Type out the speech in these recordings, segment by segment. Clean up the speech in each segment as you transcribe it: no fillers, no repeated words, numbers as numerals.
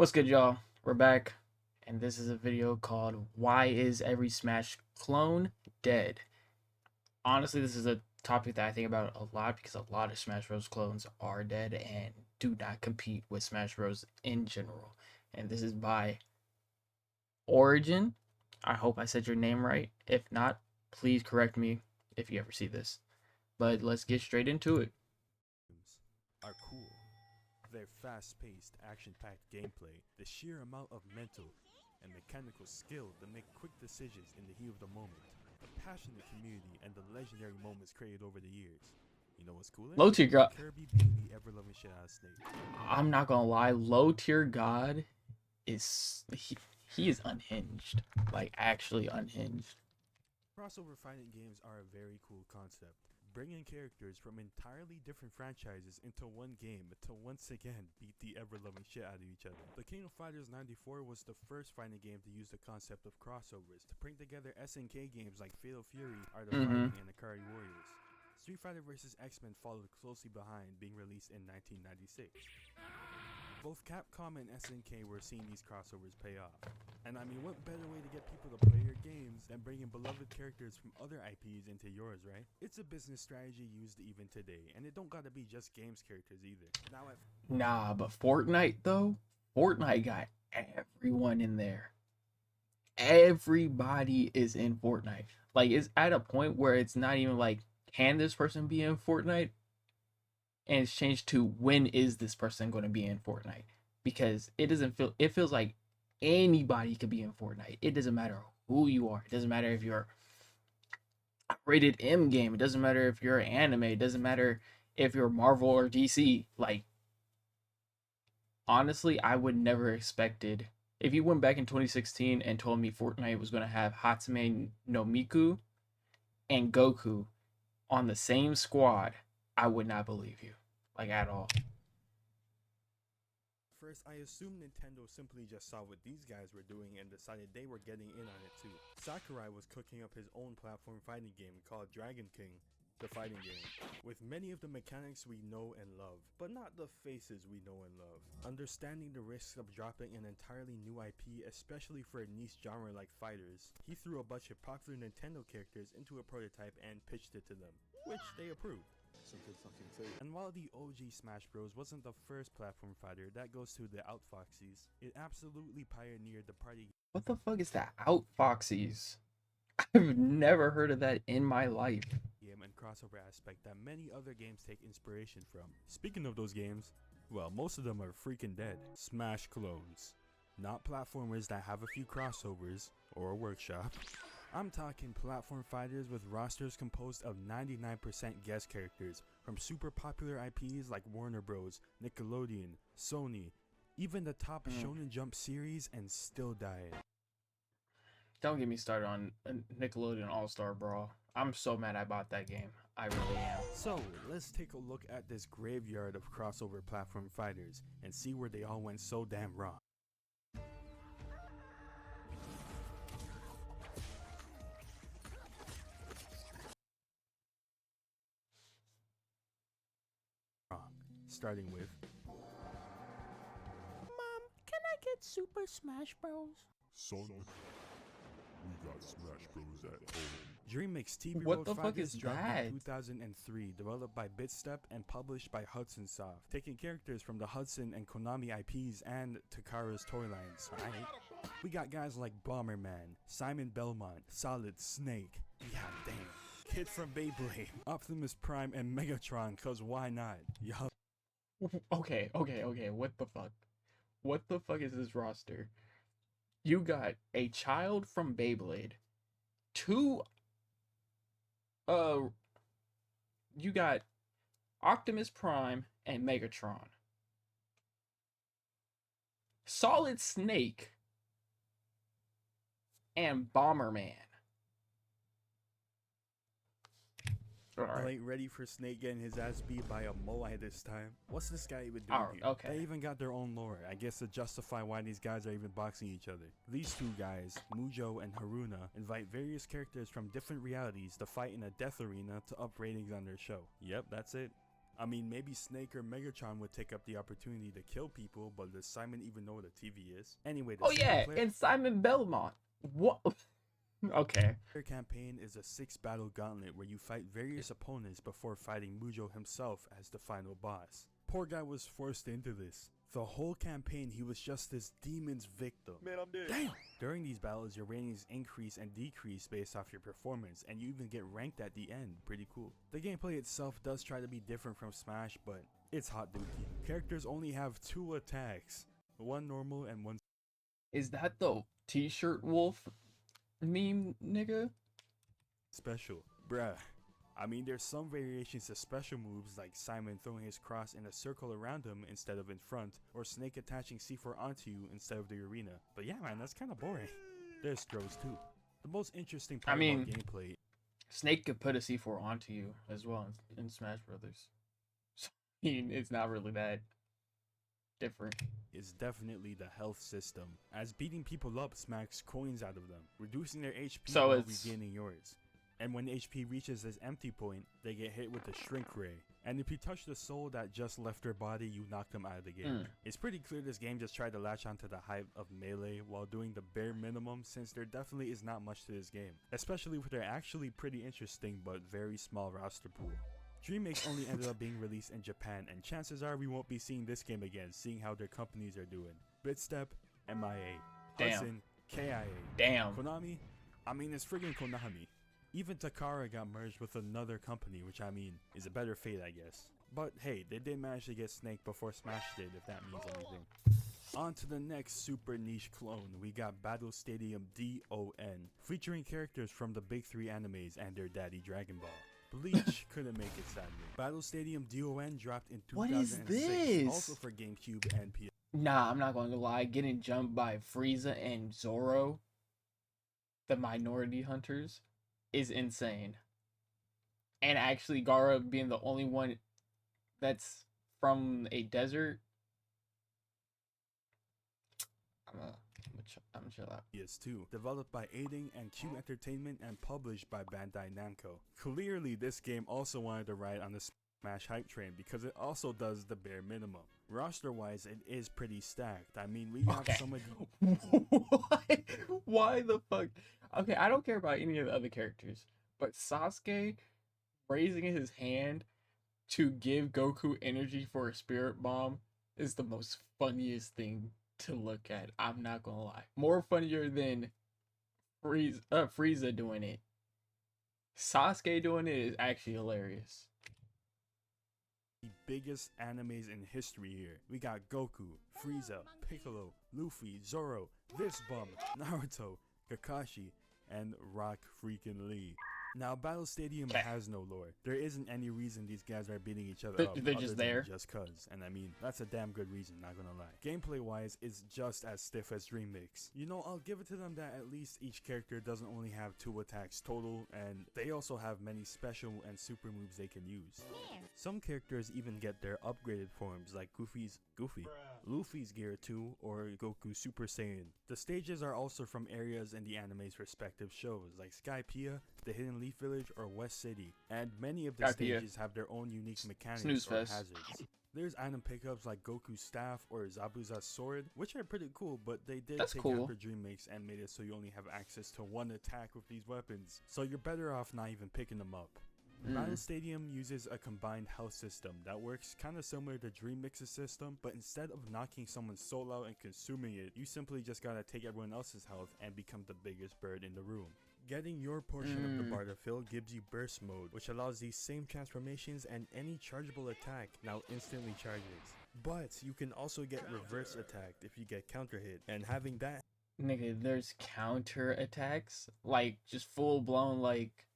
What's good, y'all? We're back, and this is a video called Why is Every Smash Clone Dead? Honestly, this is a topic that I think about a lot because a lot of Smash Bros. Clones are dead and do not compete with Smash Bros. In general. And this is by Origin. I hope I said your name right. If not, please correct me if you ever see this. But let's get straight into it. Are cool. Their fast-paced, action-packed gameplay, the sheer amount of mental and mechanical skill to make quick decisions in the heat of the moment, the passionate community, and the legendary moments created over the years. You know what's cooler? Low tier god. Kirby beating the ever-loving shit out of Snake. I'm not gonna lie, low tier god is he is unhinged, like actually unhinged. Crossover fighting games are a very cool concept. Bringing characters from entirely different franchises into one game to once again beat the ever-loving shit out of each other. The King of Fighters 94 was the first fighting game to use the concept of crossovers to bring together SNK games like Fatal Fury, Art of Fighting, and Akari Warriors. Street Fighter vs. X-Men followed closely behind, being released in 1996. Both Capcom and SNK were seeing these crossovers pay off. And I mean, what better way to get people to play your games than bringing beloved characters from other IPs into yours, right? It's a business strategy used even today, and it don't gotta be just games characters either. Nah, but Fortnite though, Fortnite got everyone in there. Everybody is in Fortnite. Like it's at a point where it's not even like, can this person be in Fortnite? And it's changed to, when is this person going to be in Fortnite? Because it feels like anybody could be in Fortnite. It doesn't matter who you are. It doesn't matter if you're a rated M game. It doesn't matter if you're anime. It doesn't matter if you're Marvel or DC. Like, honestly, I would never expected, if you went back in 2016 and told me Fortnite was going to have Hatsune no Miku and Goku on the same squad, I would not believe you, like, at all. First, I assumed Nintendo simply just saw what these guys were doing and decided they were getting in on it too. Sakurai was cooking up his own platform fighting game called Dragon King, the fighting game, with many of the mechanics we know and love, but not the faces we know and love. Understanding the risks of dropping an entirely new IP, especially for a niche genre like fighters, he threw a bunch of popular Nintendo characters into a prototype and pitched it to them, which they approved. And while the OG Smash Bros. Wasn't the first platform fighter, that goes to the Outfoxies. It absolutely pioneered the party What the fuck is that? Outfoxies? I've never heard of that in my life. game and crossover aspect that many other games take inspiration from. Speaking of those games, well, most of them are freaking dead. Smash clones. Not platformers that have a few crossovers or a workshop. I'm talking platform fighters with rosters composed of 99% guest characters from super popular IPs like Warner Bros., Nickelodeon, Sony, even the top Shonen Jump series, and still died. Don't get me started on Nickelodeon All-Star Brawl. I'm so mad I bought that game. I really am. So, let's take a look at this graveyard of crossover platform fighters and see where they all went so damn wrong. Starting with Mom, can I get Super Smash Bros? Son, we got Smash Bros at home. DreamMix TV What Road the fuck Fighters is dropped that? in 2003, developed by Bitstep and published by Hudson Soft, taking characters from the Hudson and Konami IPs and Takara's toy lines. Right? We got guys like Bomberman, Simon Belmont, Solid Snake, yeah damn, Kid from Beyblade, Optimus Prime, and Megatron, cause why not? Yup. Okay, what the fuck? What the fuck is this roster? You got a child from Beyblade, two, you got Optimus Prime and Megatron, Solid Snake, and Bomberman. I ain't ready for Snake getting his ass beat by a Moai this time. What's this guy even doing Alright, here? okay. They even got their own lore, I guess, to justify why these guys are even boxing each other. These two guys, Mujo and Haruna, invite various characters from different realities to fight in a death arena to up ratings on their show. Yep, that's it. I mean, maybe Snake or Megatron would take up the opportunity to kill people, but does Simon even know what a TV is? Anyway, the Oh yeah, single-player and Simon Belmont. What? Okay. campaign is a 6-battle gauntlet where you fight various opponents before fighting Mujo himself as the final boss. Poor guy was forced into this. The whole campaign, he was just this demon's victim. Man, I'm dead. Damn! During these battles, your ratings increase and decrease based off your performance, and you even get ranked at the end. Pretty cool. The gameplay itself does try to be different from Smash, but it's hot dookie. Characters only have 2 attacks, one normal and one Is that the T-shirt wolf meme, nigga? special. Bruh. I mean, there's some variations to special moves like Simon throwing his cross in a circle around him instead of in front, or Snake attaching C4 onto you instead of the arena. But yeah, man, that's kind of boring. There's throws too. The most interesting part about gameplay Snake could put a C4 onto you as well in Smash Brothers. So, I mean, it's not really that different. is definitely the health system, as beating people up smacks coins out of them, reducing their HP So while it's- regaining yours. And when HP reaches this empty point, they get hit with the shrink ray. And if you touch the soul that just left their body, you knock them out of the game. It's pretty clear this game just tried to latch onto the hype of Melee while doing the bare minimum, since there definitely is not much to this game, especially with their actually pretty interesting but very small roster pool. DreamMix only ended up being released in Japan, and chances are we won't be seeing this game again, seeing how their companies are doing. Bitstep, MIA. Damn. Hudson, KIA. Damn. Konami? I mean, it's friggin' Konami. Even Takara got merged with another company, which I mean, is a better fate, I guess. But hey, they did manage to get Snake before Smash did, if that means anything. On to the next super niche clone, we got Battle Stadium DON, featuring characters from the big 3 animes and their daddy Dragon Ball. Bleach couldn't make it sadly. Battle Stadium DON dropped in 2006, What is this? also for GameCube and PS. Nah, I'm not going to lie. Getting jumped by Frieza and Zoro, the minority hunters, is insane. And actually, Gaara being the only one that's from a desert. I'm chill out. PS2, developed by Aiding and Q Entertainment and published by Bandai Namco. Clearly, this game also wanted to ride on the Smash hype train because it also does the bare minimum. Roster-wise, it is pretty stacked. I mean, we have some of the... Why the fuck? Okay, I don't care about any of the other characters, but Sasuke raising his hand to give Goku energy for a spirit bomb is the most funniest thing to look at. I'm not gonna lie. More funnier than Frieza doing it. Sasuke doing it is actually hilarious. The biggest animes in history here. We got Goku, Frieza, Piccolo, Luffy, Zoro, this bum, Naruto, Kakashi, and Rock freaking Lee. Now, Battle Stadium has no lore. There isn't any reason these guys are beating each other up. They're just there. Just cuz. And I mean, that's a damn good reason, not gonna lie. Gameplay-wise, it's just as stiff as DreamMix. You know, I'll give it to them that at least each character doesn't only have 2 attacks total, and they also have many special and super moves they can use. Some characters even get their upgraded forms, like Luffy's gear 2, or Goku Super Saiyan. The stages are also from areas in the anime's respective shows, like Skypiea, the Hidden Leaf Village, or West City, and many of the stages have their own unique mechanics or hazards. There's item pickups like Goku's staff or Zabuza's sword, which are pretty cool, but they did take after DreamMix and made it so you only have access to 1 attack with these weapons, so you're better off not even picking them up. Battle Stadium uses a combined health system that works kinda similar to DreamMix's system, but instead of knocking someone's soul out and consuming it, you simply just gotta take everyone else's health and become the biggest bird in the room. Getting your portion of the bar to fill gives you burst mode, which allows these same transformations, and any chargeable attack now instantly charges. But you can also get reverse attacked if you get counter hit, and having that there's counter attacks, like just full blown like.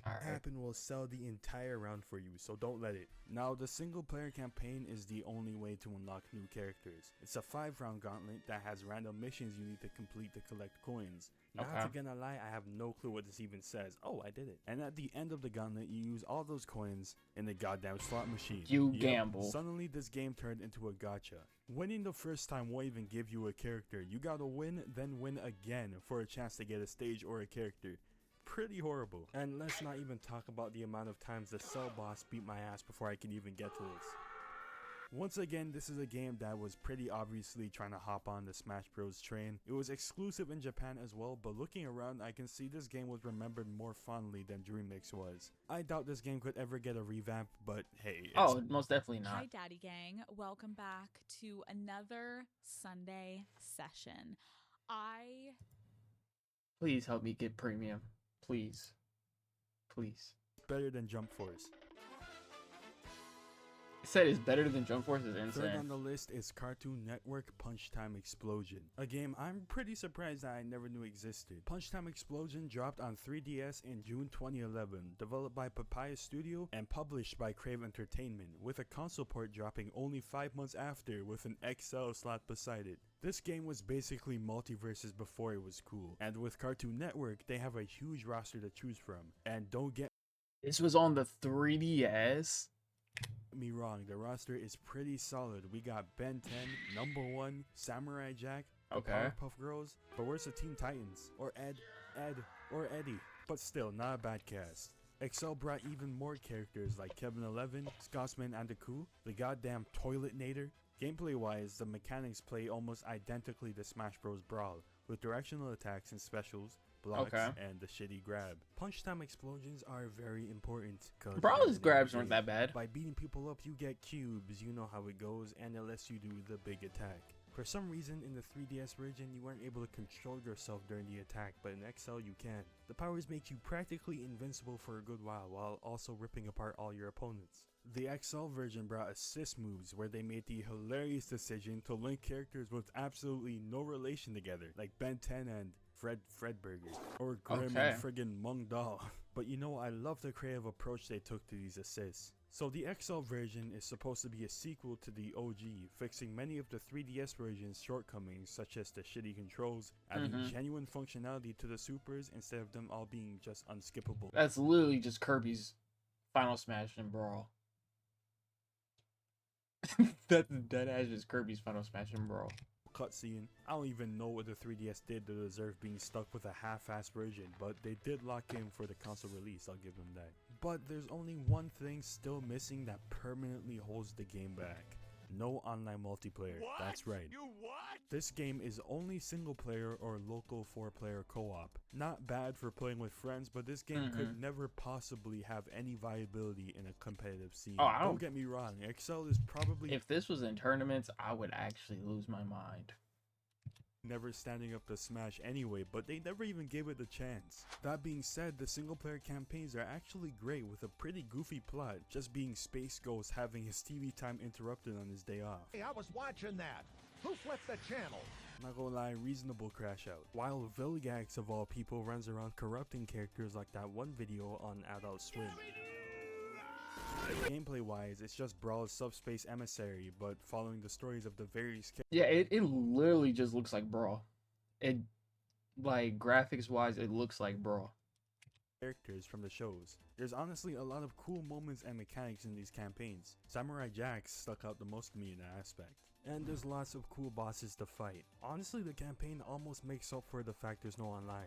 happen will sell the entire round for you, so don't let it. Now, the single player campaign is the only way to unlock new characters. It's a 5-round gauntlet that has random missions you need to complete to collect coins. Not gonna lie, I have no clue what this even says. Oh, I did it. And at the end of the gauntlet, you use all those coins in the goddamn slot machine. You gamble. Suddenly, this game turned into a gacha. Winning the first time won't even give you a character. You gotta win, then win again for a chance to get a stage or a character. pretty horrible. And let's not even talk about the amount of times the cell boss beat my ass before I can even get to this. Once again, this is a game that was pretty obviously trying to hop on the Smash Bros train. It was exclusive in Japan as well, but looking around I can see this game was remembered more fondly than Dreamix was. I doubt this game could ever get a revamp, but hey. Oh, most definitely not. Hi Daddy Gang, welcome back to another Sunday session. Please help me get premium. Please. Please. Better than Jump Force. Said it's better than Jump Force is insane. Third on the list is Cartoon Network Punch Time Explosion, a game I'm pretty surprised that I never knew existed. Punch Time Explosion dropped on 3DS in June 2011, developed by Papaya Studio and published by Crave Entertainment, with a console port dropping only 5 months after with an XL slot beside it. This game was basically multiverses before it was cool, and with Cartoon Network they have a huge roster to choose from. And don't get This was on the 3DS? me wrong, the roster is pretty solid. We got Ben 10, Number 1, Samurai Jack, the Okay. Powerpuff Girls, but where's the Teen Titans? Or Ed, or Eddie? But still, not a bad cast. Excel brought even more characters like Kevin 11, Scotsman and the Coup, the goddamn Toilet Nader. Gameplay wise, the mechanics play almost identically to Smash Bros. Brawl, with directional attacks and specials, blocks, and the shitty grab. Punch Time Explosions are very important, cause Brawl's grabs weren't that bad. by beating people up you get cubes, you know how it goes, and it lets you do the big attack. For some reason in the 3DS version you weren't able to control yourself during the attack, but in XL you can. The powers make you practically invincible for a good while also ripping apart all your opponents. The XL version brought assist moves where they made the hilarious decision to link characters with absolutely no relation together, like Ben 10 and Fredburger, or Grim and friggin' Mung Dal. But you know, I love the creative approach they took to these assists. So the XL version is supposed to be a sequel to the OG, fixing many of the 3DS version's shortcomings, such as the shitty controls, adding genuine functionality to the supers instead of them all being just unskippable. That's literally just Kirby's Final Smash and Brawl. That's deadass just Kirby's Final Smash and Brawl. Cutscene. I don't even know what the 3DS did to deserve being stuck with a half-assed version, but they did lock in for the console release, I'll give them that. But there's only one thing still missing that permanently holds the game back. No online multiplayer. What? That's right. You what? This game is only single player or local 4-player co-op. Not bad for playing with friends, but this game could never possibly have any viability in a competitive scene. Oh, don't get me wrong, Excel is probably... If this was in tournaments, I would actually lose my mind. Never standing up to Smash anyway, but they never even gave it a chance. That being said, the single player campaigns are actually great with a pretty goofy plot, just being Space Ghost having his TV time interrupted on his day off. Hey, I was watching that. Who flipped the channel? Not gonna lie, reasonable crash out. While Vilgax of all people runs around corrupting characters like that one video on Adult Swim. Gameplay wise, it's just Brawl's subspace emissary, but following the stories of the various Yeah, it literally just looks like Brawl. It, like, graphics wise, it looks like Brawl. Characters from the shows. There's honestly a lot of cool moments and mechanics in these campaigns. Samurai Jack stuck out the most to me in that aspect. And there's lots of cool bosses to fight. Honestly, the campaign almost makes up for the fact there's no online.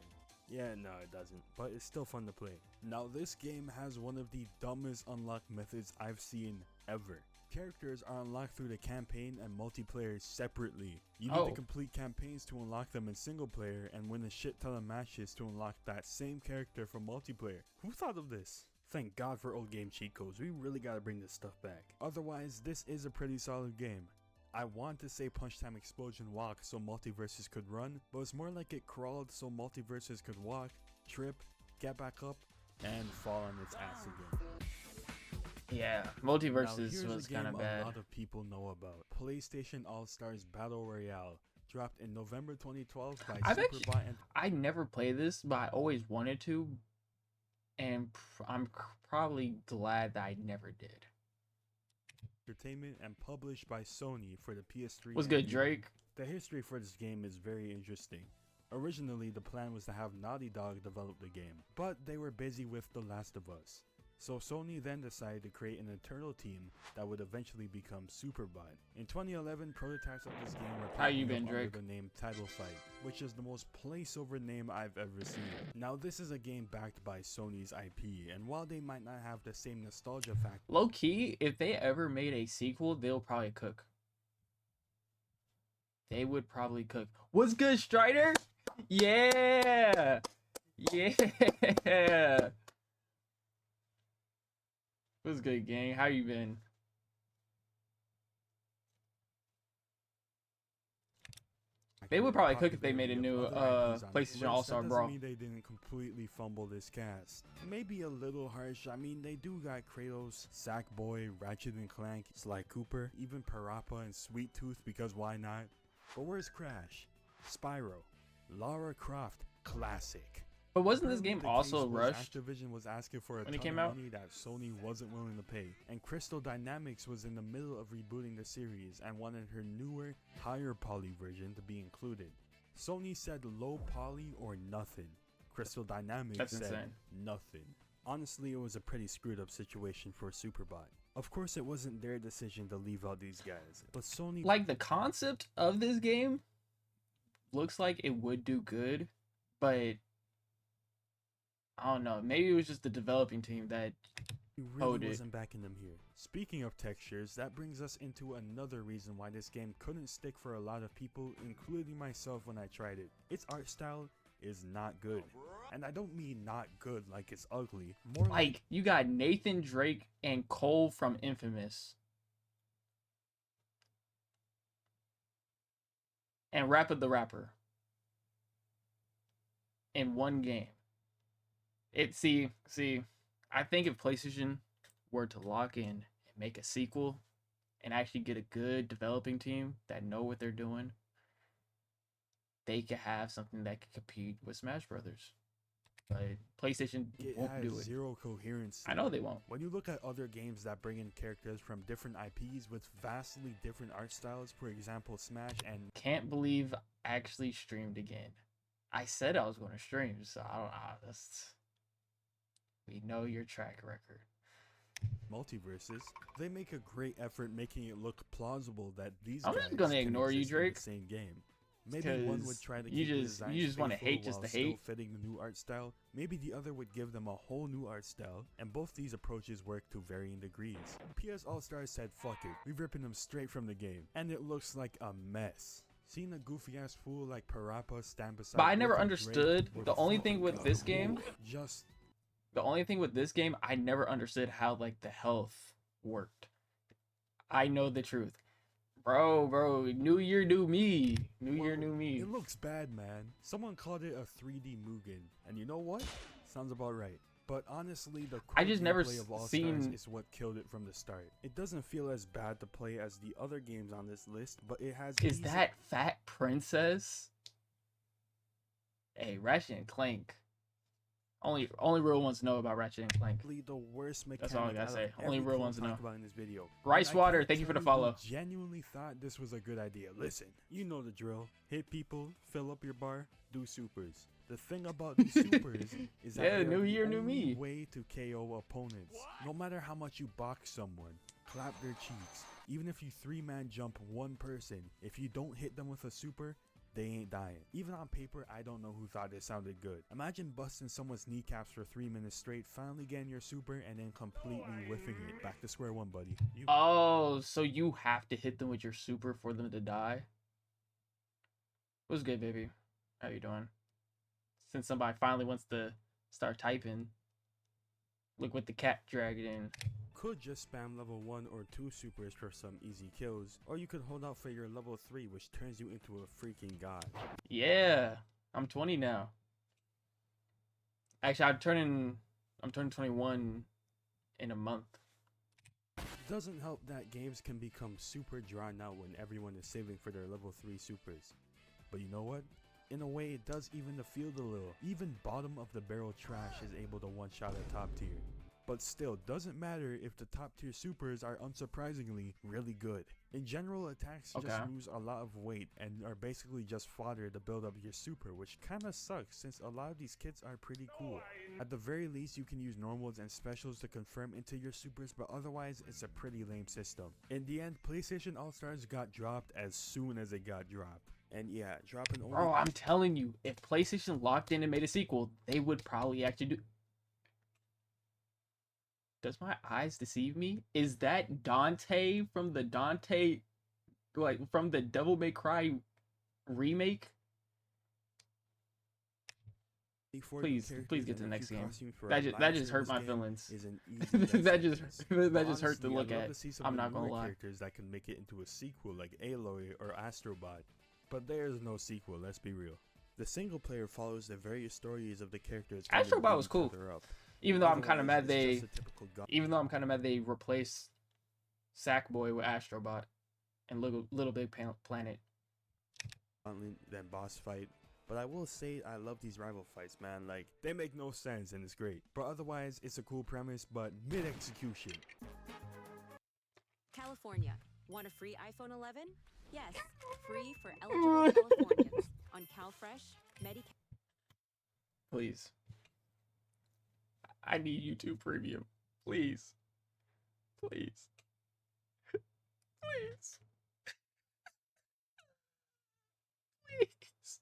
Yeah, no it doesn't, but it's still fun to play. Now this game has one of the dumbest unlock methods I've seen ever. Characters are unlocked through the campaign and multiplayer separately. You need to complete campaigns to unlock them in single player and win a shit ton of matches to unlock that same character from multiplayer. Who thought of this? Thank God for old game cheat codes, we really gotta bring this stuff back. Otherwise, this is a pretty solid game. I want to say Punch Time Explosion walked so multiverses could run, but it's more like it crawled so multiverses could walk, trip, get back up, and fall on its ass again. Yeah, Now, Multiverses here's was a kind game of bad. a lot of people know about. PlayStation All-Stars Battle Royale, dropped in November 2012 by Superbot and I never played this, but I always wanted to, and I'm probably glad that I never did. Entertainment and published by Sony for the PS3. What's and good, Vita. Drake? The history for this game is very interesting. Originally, the plan was to have Naughty Dog develop the game, but they were busy with The Last of Us. So Sony then decided to create an internal team that would eventually become Superbot. In 2011, prototypes of this game were How you popping been, up under Drake? the name Title Fight, which is the most placeover name I've ever seen. Now this is a game backed by Sony's IP, and while they might not have the same nostalgia factor, Low key, if they ever made a sequel, they'll probably cook. They would probably cook. What's good, Strider? Yeah! Yeah! What's good, gang? How you been? They would probably cook if they made a new PlayStation All-Star That doesn't Brawl. mean they didn't completely fumble this cast. Maybe a little harsh. I mean, they do got Kratos, Sackboy, Ratchet and Clank, Sly Cooper, even Parappa and Sweet Tooth, because why not? But where's Crash? Spyro, Lara Croft, classic. But wasn't this Apparently game the also case was rushed? Activision was asking for a when it ton came of out? money that Sony wasn't willing to pay, and Crystal Dynamics was in the middle of rebooting the series and wanted her newer, higher poly version to be included. Sony said low poly or nothing. Crystal Dynamics That's said insane. nothing. Honestly, it was a pretty screwed up situation for Superbot. Of course, it wasn't their decision to leave out these guys, but Sony Like, the concept of this game looks like it would do good, but I don't know. Maybe it was just the developing team that really it. wasn't backing them here. Speaking of textures, that brings us into another reason why this game couldn't stick for a lot of people, including myself when I tried it. Its art style is not good. And I don't mean not good like it's ugly, more like, you got Nathan Drake and Cole from Infamous. And Rapid the Rapper in one game. I think if PlayStation were to lock in and make a sequel and actually get a good developing team that know what they're doing, they could have something that could compete with Smash Brothers. But PlayStation it won't has do it. zero coherence. I know they won't. When you look at other games that bring in characters from different IPs with vastly different art styles, for example Smash and Can't believe I actually streamed again. I said I was going to stream, so I don't know. We know your track record. Multiverses, they make a great effort making it look plausible that these I'm guys just gonna can ignore you, exist in Drake. the same game. Maybe one would 'Cause try to you keep the just designs wanna faithful hate just while to still hate. fitting the new art style. Maybe the other would give them a whole new art style, and both these approaches work to varying degrees. PS All-Stars said fuck it, we're ripping them straight from the game, and it looks like a mess. Seeing a goofy ass fool like Parappa stand beside But I never Nathan understood Drake would the only fucking thing with this game. just The only thing with this game, I never understood how like the health worked. I know the truth, bro. New year, new me. New year, new me. It looks bad, man. Someone called it a 3D Mugen, and you know what? Sounds about right. But honestly, the core I just never gameplay of All seen- Stars is what killed it from the start. It doesn't feel as bad to play as the other games on this list, but it has Is easy- that Fat Princess? Hey, Ratchet and Clank. Only real ones know about Ratchet and Clank. the worst mechanic That's all I gotta out of say. Only everything real we ones talk know. about in this video. Rice And I Water, can't thank you for the tell follow. who genuinely thought this was a good idea. Listen, you know the drill. Hit people, fill up your bar, do supers. The thing about these supers is that Yeah, they're new the year, new only me. way to KO opponents. No matter how much you box someone, clap their cheeks, even if you 3-man jump one person, if you don't hit them with a super, they ain't dying. Even on paper, I don't know who thought it sounded good. Imagine busting someone's kneecaps for 3 minutes straight, finally getting your super, and then completely whiffing it. Back to square one, buddy. Oh, so you have to hit them with your super for them to die? What's good, baby? How you doing? Since somebody finally wants to start typing, look what the cat dragged in. Could just spam level 1 or 2 supers for some easy kills, or you could hold out for your level 3, which turns you into a freaking god. Yeah, I'm 20 now. Actually, I'm turning 21 in a month. Doesn't help that games can become super drawn out when everyone is saving for their level 3 supers. But you know what? In a way, it does even the field a little. Even bottom of the barrel trash is able to one-shot a top tier. But still, doesn't matter if the top tier supers are unsurprisingly really good. In general, attacks Okay. just lose a lot of weight and are basically just fodder to build up your super, which kinda sucks since a lot of these kits are pretty cool. At the very least, you can use normals and specials to confirm into your supers, but otherwise, it's a pretty lame system. In the end, PlayStation All-Stars got dropped as soon as it got dropped. And yeah, dropping only— Bro, I'm telling you, if PlayStation locked in and made a sequel, they would probably actually do. Does my eyes deceive me? Is that Dante from the from the Devil May Cry remake? Please get to the next game. That just hurt my feelings. That just hurt to look at. I'm not gonna lie. Characters that can make it into a sequel like Aloy or Astrobot, but there's no sequel. Let's be real. The single player follows the various stories of the characters. Astrobot was cool. Even though I'm kind of mad they replaced Sackboy with Astrobot and Little Big Planet. Then boss fight. But I will say I love these rival fights, man. Like, they make no sense and it's great. But otherwise, it's a cool premise, but mid-execution. California. Want a free iPhone 11? Yes, free for eligible Californians on CalFresh, Medicaid. Please. I need YouTube Premium. Please. Please. Please. Please.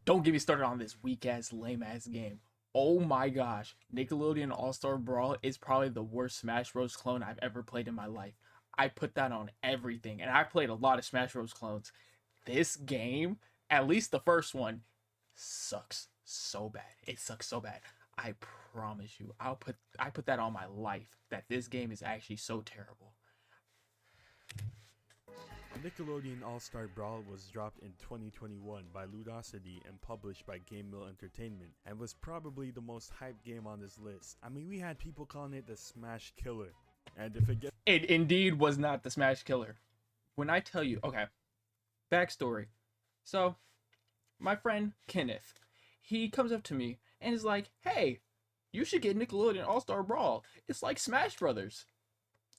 Don't get me started on this weak ass, lame ass game. Oh my gosh. Nickelodeon All-Star Brawl is probably the worst Smash Bros. Clone I've ever played in my life. I put that on everything, and I played a lot of Smash Bros. Clones. This game, at least the first one, sucks so bad. It sucks so bad. I promise you, I put that on my life that this game is actually so terrible. Nickelodeon All-Star Brawl was dropped in 2021 by Ludosity and published by Game Mill Entertainment, and was probably the most hyped game on this list. I mean, we had people calling it the Smash Killer. And if it gets— It indeed was not the Smash Killer. When I tell you, okay, backstory. So, my friend Kenneth, he comes up to me and is like, hey, you should get Nickelodeon All-Star Brawl. It's like Smash Brothers.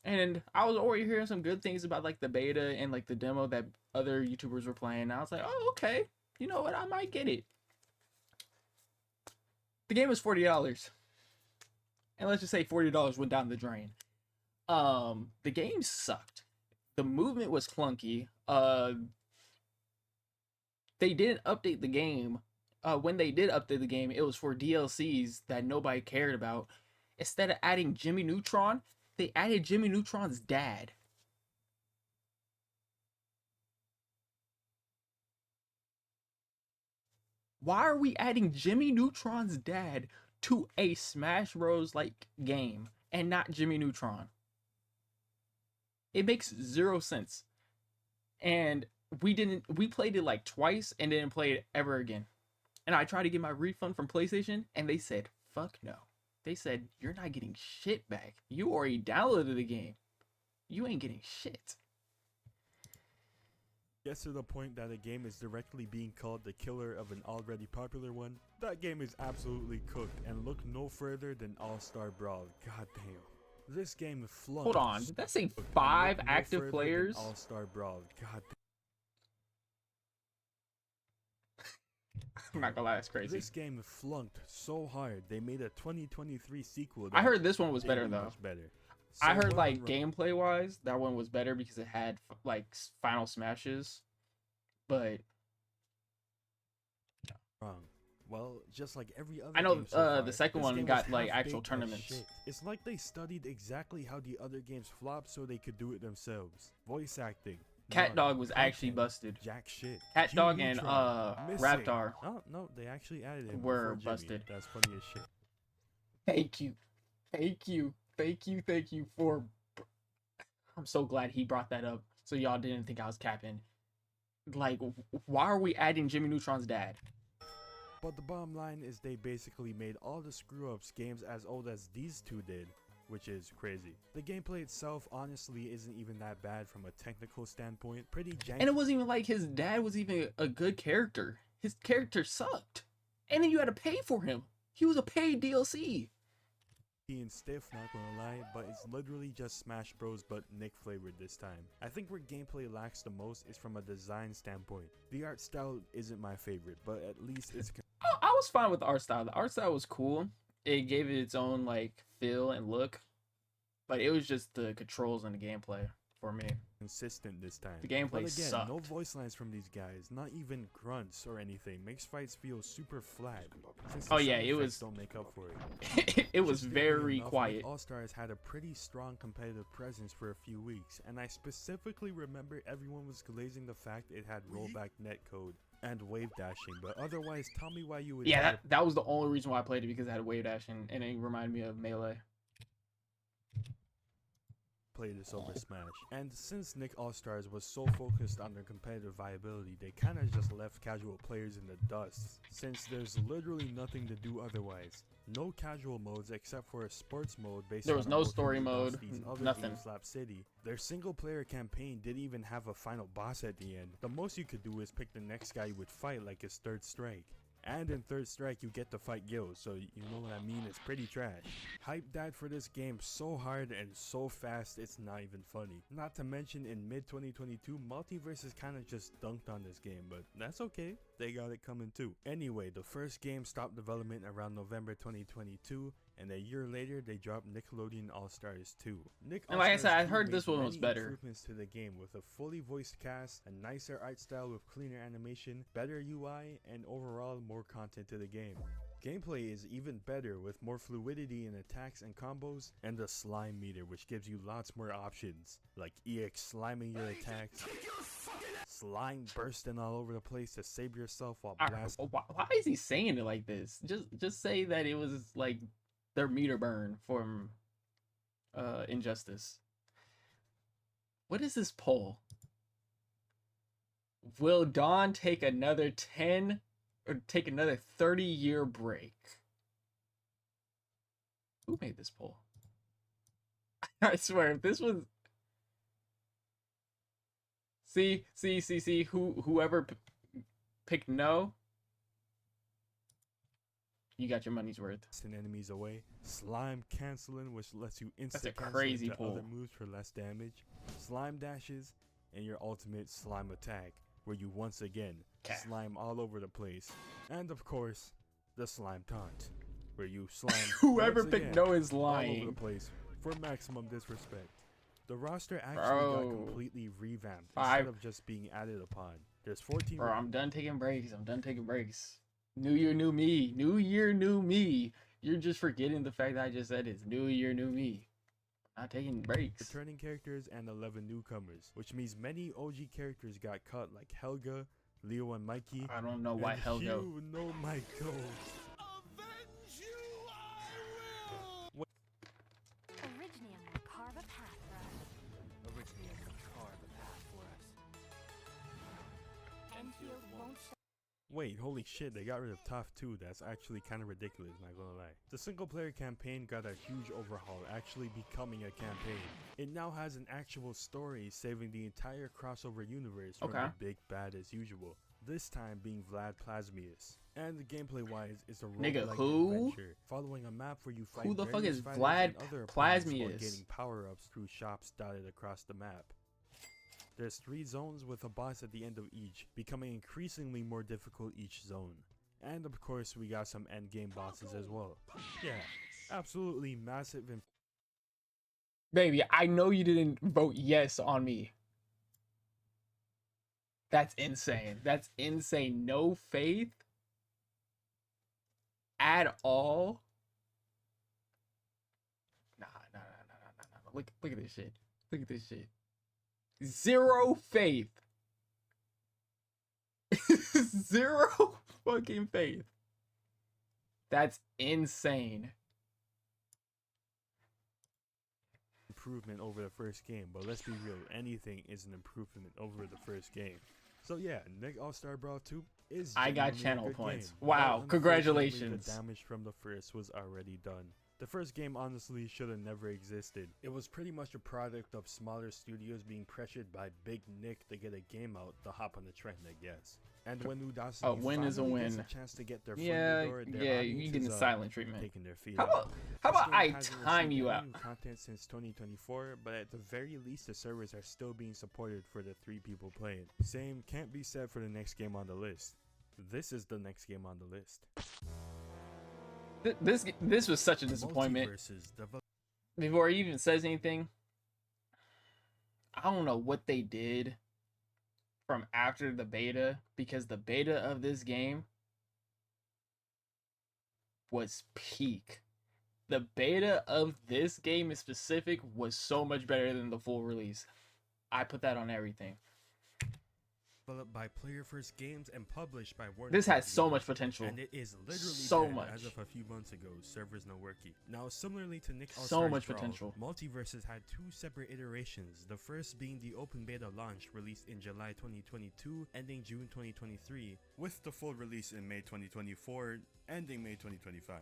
And I was already hearing some good things about like the beta and like the demo that other YouTubers were playing. And I was like, oh, okay. You know what? I might get it. The game was $40. And let's just say $40 went down the drain. The game sucked. The movement was clunky. They didn't update the game. When they did update the game, it was for DLCs that nobody cared about. Instead of adding Jimmy Neutron, they added Jimmy Neutron's dad. Why are we adding Jimmy Neutron's dad to a Smash Bros. Like game and not Jimmy Neutron? It makes zero sense. And we played it like twice and didn't play it ever again. And I tried to get my refund from PlayStation and they said, fuck no. They said, you're not getting shit back. You already downloaded the game. You ain't getting shit. Gets to the point that a game is directly being called the killer of an already popular one. That game is absolutely cooked, and look no further than All-Star Brawl. God damn. This game flunked. Hold on, did that say 5 active players? All-Star Brawl. God damn. I'm not gonna lie, that's crazy. This game flunked so hard, they made a 2023 sequel. I heard this one was better though. Much better. I heard like gameplay wise, that one was better because it had like final smashes, but wrong. Well, just like every other I know game so far, the second this one game got was like half-baked actual as tournaments. shit. It's like they studied exactly how the other games flopped so they could do it themselves. Voice acting. Cat none. Dog was Content, actually busted. Jack shit. Cat Jimmy Dog and Neutron, missing. Raptor Oh no, they actually added him were before Jimmy. busted. That's funny as shit. Thank you for. I'm so glad he brought that up, so y'all didn't think I was capping. Like, why are we adding Jimmy Neutron's dad? But the bottom line is they basically made all the screw-ups games as old as these two did, which is crazy. The gameplay itself honestly isn't even that bad from a technical standpoint, pretty janky. And it wasn't even like his dad was even a good character. His character sucked. And then you had to pay for him. He was a paid DLC. And stiff, not gonna lie, but it's literally just Smash Bros but Nick flavored this time. I think where gameplay lacks the most is from a design standpoint. The art style isn't my favorite, but at least it's I was fine with the art style. The art style was cool. It gave it its own like feel and look, but it was just the controls and the gameplay for me. consistent this time. The gameplay but again, sucked. no voice lines from these guys, not even grunts or anything. Makes fights feel super flat. Since the Oh yeah, sound it effects was. don't make up for it. It was Just very weirdly enough, quiet. All Stars had a pretty strong competitive presence for a few weeks, and I specifically remember everyone was glazing the fact it had rollback netcode and wave dashing. But otherwise, tell me why you would. Yeah, that was the only reason why I played it, because it had wave dash and it reminded me of Melee. Play this over Smash. And since Nick All-Stars was so focused on their competitive viability, they kinda just left casual players in the dust, since there's literally nothing to do otherwise. No casual modes except for a sports mode based There on was a no more story orthodox mode, these other nothing. games, Slap City. Their single player campaign didn't even have a final boss at the end. The most you could do is pick the next guy you would fight, like his Third Strike. And in Third Strike, you get to fight Gil, so you know what I mean, it's pretty trash. Hype died for this game so hard and so fast, it's not even funny. Not to mention, in mid-2022, Multiverses kinda just dunked on this game, but that's okay, they got it coming too. Anyway, the first game stopped development around November 2022, and a year later, they dropped Nickelodeon All-Stars 2. And like I said, I 2 heard this made one was many better. improvements to the game with a fully voiced cast, a nicer art style with cleaner animation, better UI, and overall more content to the game. Gameplay is even better with more fluidity in attacks and combos, and the slime meter, which gives you lots more options, like EX sliming your attacks, slime bursting all over the place to save yourself while blasting. Why is he saying it like this? Just say that it was like their meter burn from Injustice. What is this poll? Will Dawn take another 10 or take another 30-year break? Who made this poll? I swear, if this was see whoever picked no, you got your money's worth. Send enemies away. Slime canceling, which lets you instant That's a cancel crazy into other pull. moves for less damage. Slime dashes, and your ultimate slime attack, where you once again slime all over the place. And of course, the slime taunt, where you slime Whoever once picked again no is all over the lying. place for maximum disrespect. The roster actually Bro. got completely revamped I- instead of just being added upon. There's 14. Bro, I'm done taking breaks. I'm done taking breaks. New year, new me. New year, new me. You're just forgetting the fact that I just said it's new year, new me. I'm not taking breaks. returning characters and 11 newcomers, which means many OG characters got cut, like Helga, Leo and Mikey. I don't know why and Helga. You know Michael. Originally, I'm gonna carve a path for us. Originally, I'm gonna carve a path for us. Enfield won't show. Wait, holy shit, they got rid of Toph too. That's actually kind of ridiculous, not gonna lie. The single player campaign got a huge overhaul, actually becoming a campaign. It now has an actual story saving the entire crossover universe from Okay. the big bad as usual. This time being Vlad Plasmius. And the gameplay wise, it's a Nigga, roguelike who? adventure, following a map where you fight Who the fuck various is fighters Vlad and other opponents while Plasmius? getting power-ups through shops dotted across the map. There's 3 zones with a boss at the end of each, becoming increasingly more difficult each zone. And of course, we got some endgame bosses as well. Yeah, absolutely massive and Baby, I know you didn't vote yes on me. That's insane. That's insane. No faith at all. Nah. Look at this shit. Look at this shit. Zero faith. Zero fucking faith. That's insane. improvement over the first game, but let's be real, anything is an improvement over the first game. So yeah, Nick All-Star Brawl 2 is I got genuinely a channel good points. game, but Wow, unfortunately, congratulations. The damage from the first was already done. The first game honestly should have never existed. It was pretty much a product of smaller studios being pressured by Big Nick to get a game out to hop on the trend, I guess. And when Udacity A win is a finally gets win. a chance to get their foot Yeah, in the door, their yeah, audience you getting is, silent treatment. taking their feet How up. about This I game hasn't time received you any out? new content since 2024, but at the very least the servers are still being supported for the 3 people playing. Same can't be said for the next game on the list. This is the next game on the list. This was such a disappointment. Multiverses, Before he even says anything, I don't know what they did from after the beta, because the beta of this game was peak. The beta of this game in specific was so much better than the full release. I put that on everything. developed by Player First Games and published by Warner. This has Bros. so much potential. And it is literally So dead much. as of a few months ago. Servers no worky. Now, similarly to Nick So All-Star's much Brawl, potential. Multiverses had 2 separate iterations. The first being the open beta launch released in July 2022, ending June 2023, with the full release in May 2024, ending May 2025.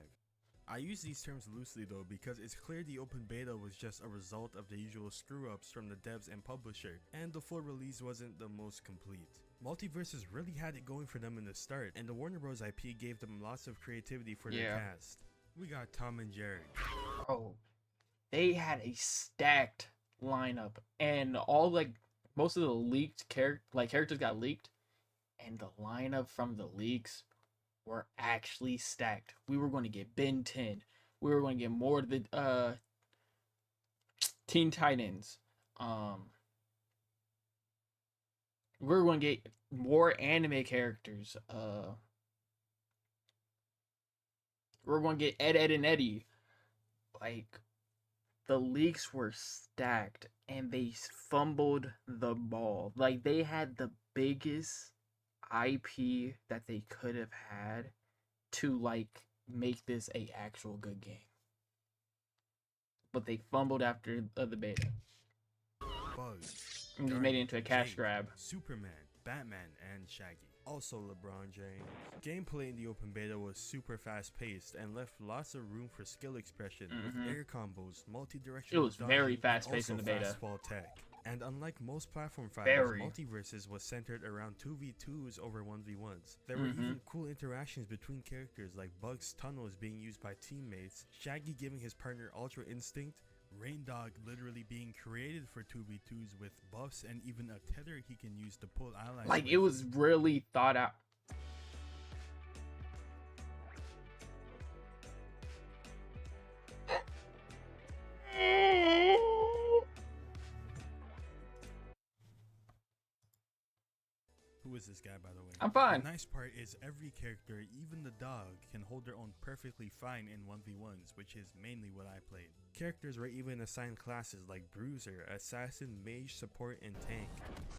I use these terms loosely though because it's clear the open beta was just a result of the usual screw-ups from the devs and publisher, and the full release wasn't the most complete. Multiverses really had it going for them in the start, and the Warner Bros. IP gave them lots of creativity for their cast. We got Tom and Jerry. Bro, they had a stacked lineup, and all most of the leaked characters got leaked, and the lineup from the leaks were actually stacked. We were going to get Ben 10. We were going to get more of the Teen Titans. We were going to get more anime characters. We're going to get Ed, and Eddie. The leaks were stacked, and they fumbled the ball. They had the biggest IP that they could have had to make this a actual good game, but they fumbled after the beta. Bugs. And just made it into a cash grab. Superman, Batman, and Shaggy. Also LeBron James. Gameplay in the open beta was super fast paced and left lots of room for skill expression with air combos, multi-directional It was very fast-paced in the beta. Fastball tech. And unlike most platform fighters, Very. Multiverses was centered around 2v2s over 1v1s. There were even cool interactions between characters like Bugs' tunnels being used by teammates, Shaggy giving his partner Ultra Instinct, Raindog literally being created for 2v2s with buffs and even a tether he can use to pull allies. It was really thought out. Who is this guy, by the way? I'm fine. The nice part is every character, even the dog, can hold their own perfectly fine in 1v1s, which is mainly what I played. Characters were even assigned classes like Bruiser, Assassin, Mage, Support, and Tank.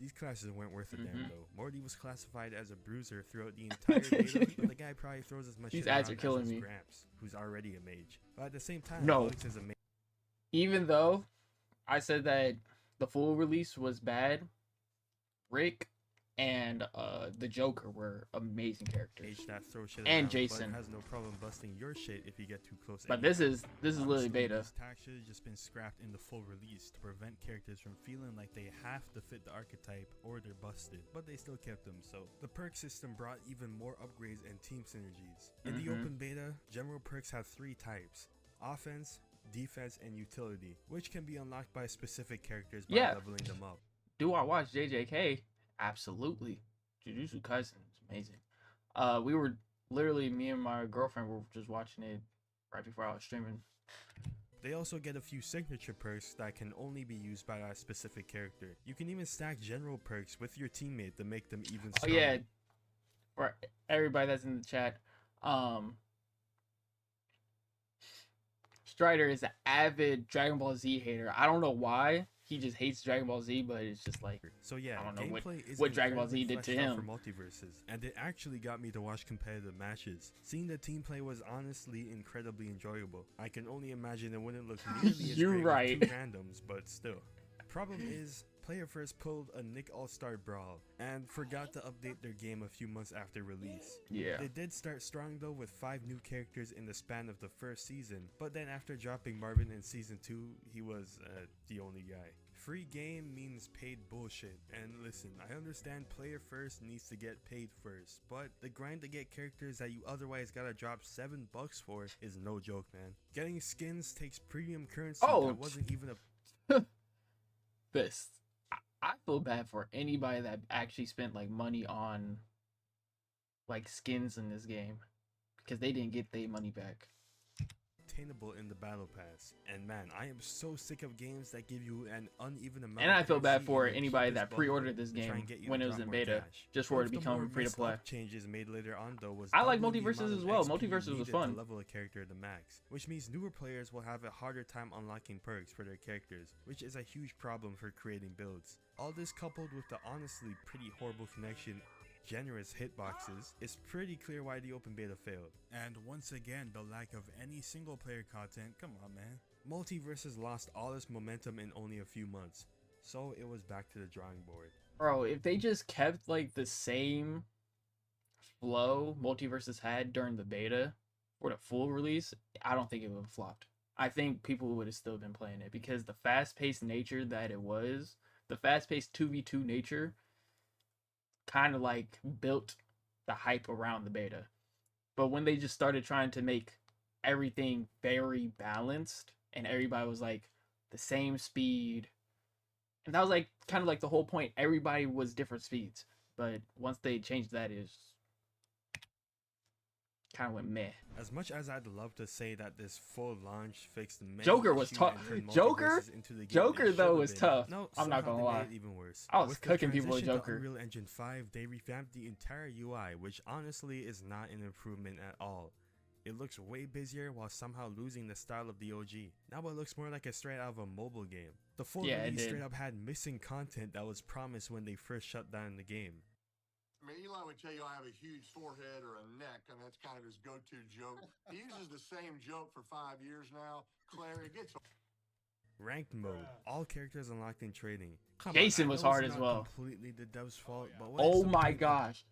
These classes weren't worth a damn though. Morty was classified as a Bruiser throughout the entire beta, but the guy probably throws as much These shit ads around are killing as his me. Gramps, who's already a mage. But at the same time, No. Bugs is a mage. Even though I said that the full release was bad, Rick and the Joker were amazing characters. That throws shit And around, Jason. but has no problem busting your shit if you get too close. But anyway. this is literally Honestly, beta. This tag should have just been scrapped in the full release to prevent characters from feeling like they have to fit the archetype or they're busted, but they still kept them. So the perk system brought even more upgrades and team synergies. In the open beta, general perks have 3 types: offense, defense, and utility, which can be unlocked by specific characters by leveling them up. Do I watch JJK? Absolutely. Jujutsu Kaisen is amazing. We were literally, me and my girlfriend were just watching it right before I was streaming. They also get a few signature perks that can only be used by that specific character. You can even stack general perks with your teammate to make them even Oh stronger. yeah, for everybody that's in the chat, Strider is an avid Dragon Ball Z hater. I don't know why. He just hates Dragon Ball Z, but it's just So yeah, I don't know gameplay is what Dragon Ball Z incredibly did to fleshed out him. for Multiverses, and it actually got me to watch competitive matches. Seeing the team play was honestly incredibly enjoyable. I can only imagine it wouldn't look nearly as You're great right. with 2 randoms, but still. Problem is, Player First pulled a Nick All-Star Brawl and forgot to update their game a few months after release. Yeah. They did start strong though with 5 new characters in the span of the first season, but then after dropping Marvin in season 2, he was the only guy. Free game means paid bullshit, and listen, I understand Player First needs to get paid first, but the grind to get characters that you otherwise gotta drop $7 for is no joke, man. Getting skins takes premium currency that wasn't even a this. I feel bad for anybody that actually spent like money on like skins in this game because they didn't get their money back. Attainable in the battle pass. And man, I am so sick of games that give you an uneven amount. And I feel bad for and anybody keep that this pre-ordered bundle this and try game and get you when to it was drop in more beta, cash. just for One it to of the more become free to messed play. up changes made later on though was I like doubling the Multiverses amount as of well. XP Multiverses was needed fun. to level a character to max, which means newer players will have a harder time unlocking perks for their characters, which is a huge problem for creating builds. All this coupled with the honestly pretty horrible connection, generous hitboxes, it's pretty clear why the open beta failed. And once again, the lack of any single player content, come on man. Multiverses lost all its momentum in only a few months, so it was back to the drawing board. Bro, if they just kept like the same flow Multiverses had during the beta for the full release, I don't think it would have flopped. I think people would have still been playing it because the fast-paced nature that it was, the fast-paced 2v2 nature kind of like built the hype around the beta. But when they just started trying to make everything very balanced and everybody was like the same speed, and that was like kind of like the whole point, everybody was different speeds. But once they changed that, it kind of went meh. As much as I'd love to say that this full launch fixed many Joker was issues tough. and turned Joker? multiverses into the game Joker it though should've was been, tough. no, I'm not somehow gonna they lie. made it even worse. I was With the cooking people with transition to Joker. Unreal Engine 5, they revamped the entire UI, which honestly is not an improvement at all. It looks way busier while somehow losing the style of the OG. Now it looks more like a straight out of a mobile game. The full release straight up had missing content that was promised when they first shut down the game. I mean, Eli would tell you I have a huge forehead or a neck, and that's kind of his go-to joke. He uses the same joke for 5 years now. Claire, it gets Ranked mode. All characters unlocked in trading. Come Jason on, I was know it's hard as not well. Completely the dev's fault, but what is Oh the my point of- gosh.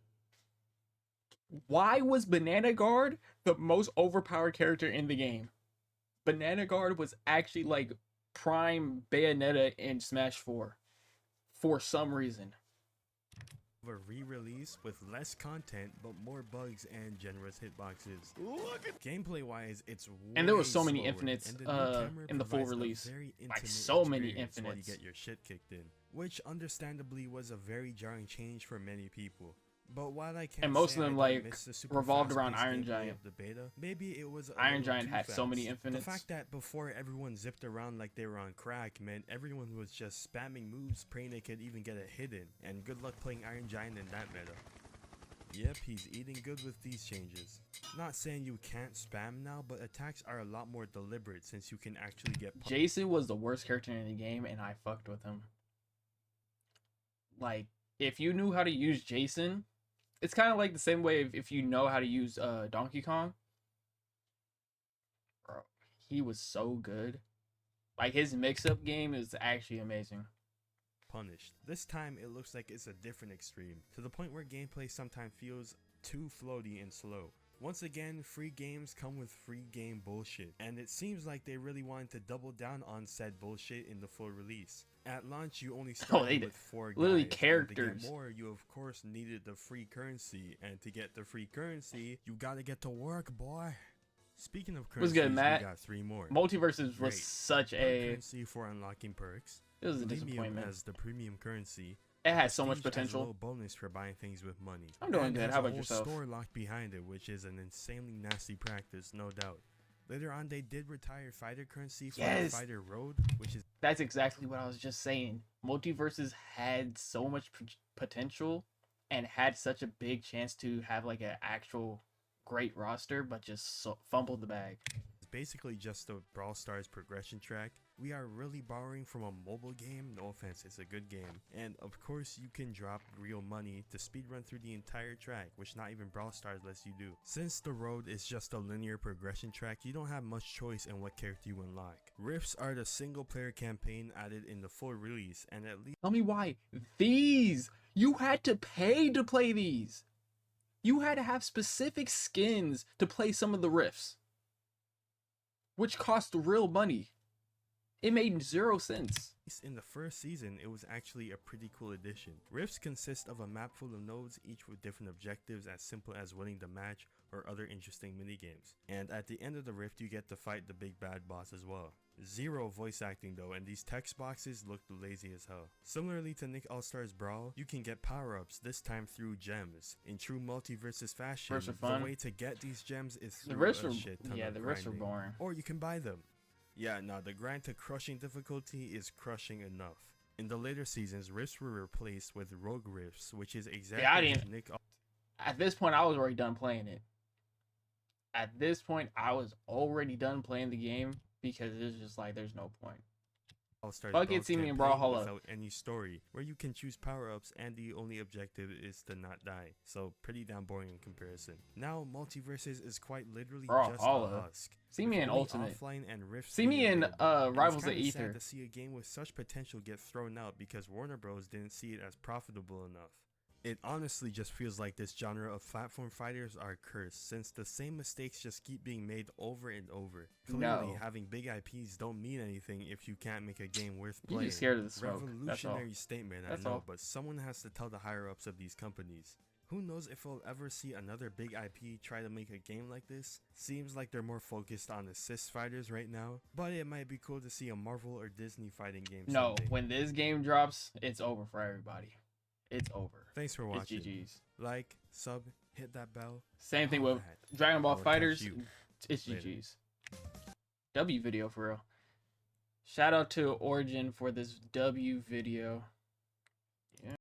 Why was Banana Guard the most overpowered character in the game? Banana Guard was actually like prime Bayonetta in Smash 4 for some reason. A re-release with less content but more bugs and generous hitboxes. Gameplay wise, it's And there were way so many slower, infinites, and the new camera in the full provides a release. very Like, intimate so many experience while you infinites. get your shit kicked in, which understandably was a very jarring change for many people. But while I can't And most say of them, I don't like, miss the super revolved around fast-paced Iron gameplay Giant. of the beta, maybe it was a Iron little Giant too had so many fast. infinites. The fact that before everyone zipped around like they were on crack meant everyone was just spamming moves praying they could even get a hit in, and good luck playing Iron Giant in that meta. Yep, he's eating good with these changes. Not saying you can't spam now, but attacks are a lot more deliberate since you can actually get Jason was the worst character in the game, and I fucked with him. Like, if you knew how to use Jason, it's kind of like the same way if you know how to use Donkey Kong. Bro, he was so good. Like, his mix-up game is actually amazing. punished. This time it looks like it's a different extreme, to the point where gameplay sometimes feels too floaty and slow. Once again, free games come with free game bullshit, and it seems like they really wanted to double down on said bullshit in the full release. At launch, you only started with 4 literally guys, characters. and to get more, you of course needed the free currency, and to get the free currency, you gotta get to work, boy. Speaking of What's currencies, good, Matt? we got 3 more. Multiverses was Great. such Perk a... currency for unlocking perks. It was a Premium disappointment. as the premium currency. It had so much Prestige as a potential. little bonus for buying things with money. I'm doing And good. has How a about whole yourself? store locked behind it, which is an insanely nasty practice, no doubt. Later on, they did retire fighter currency for the Yes. fighter road, which is That's exactly what I was just saying. Multiverses had so much potential and had such a big chance to have like an actual great roster, but just fumbled the bag. basically just a Brawl Stars progression track, We are really borrowing from a mobile game. No offense, it's a good game. And of course, you can drop real money to speedrun through the entire track, which not even Brawl Stars lets you do. Since the road is just a linear progression track, you don't have much choice in what character you unlock. Rifts are the single player campaign added in the full release, and at least Tell me why. These! You had to pay to play these! You had to have specific skins to play some of the rifts, which cost real money. It made 0 sense. in the first season, it was actually a pretty cool addition. Rifts consist of a map full of nodes, each with different objectives as simple as winning the match or other interesting minigames. And at the end of the rift, you get to fight the big bad boss as well. 0 voice acting though, and these text boxes looked lazy as hell. Similarly to Nick All-Stars Brawl, you can get power-ups, this time through gems. In true multi-versus fashion, Rifts are fun. the way to get these gems is The through rifts a were, shit ton yeah, of the rifts were grinding. boring. Or you can buy them. Yeah, no, the grind to crushing difficulty is crushing enough. In the later seasons, rifts were replaced with rogue rifts, which is exactly I what didn't- Nick At this point, I was already done playing it. At this point, I was already done playing the game because it's just like, there's no point. All-Stars Fuck it, Brawl's see me in campaign Brawlhalla. without any story, where you can choose power-ups and the only objective is to not die. So pretty damn boring in comparison. Now multiverses is quite literally just a Brawlhalla. husk. See me with in only Ultimate. offline and rifts See me being in available. And it's Rivals of kinda sad Ether. to see a game with such potential get thrown out because Warner Bros didn't see it as profitable enough. It honestly just feels like this genre of platform fighters are cursed, since the same mistakes just keep being made over and over. Clearly, No. having big IPs don't mean anything if you can't make a game worth You're playing. just scared of the smoke. That's all. Revolutionary statement, That's I know, all. but someone has to tell the higher-ups of these companies. Who knows if we'll ever see another big IP try to make a game like this? Seems like they're more focused on assist fighters right now, but it might be cool to see a Marvel or Disney fighting game No, someday. when this game drops, it's over for everybody. It's over. Thanks for It's watching. GG's. Like, sub, hit that bell. Same thing all with that. Dragon Ball I will catch Fighters. you It's later. GG's. W video for real. Shout out to Origin for this W video.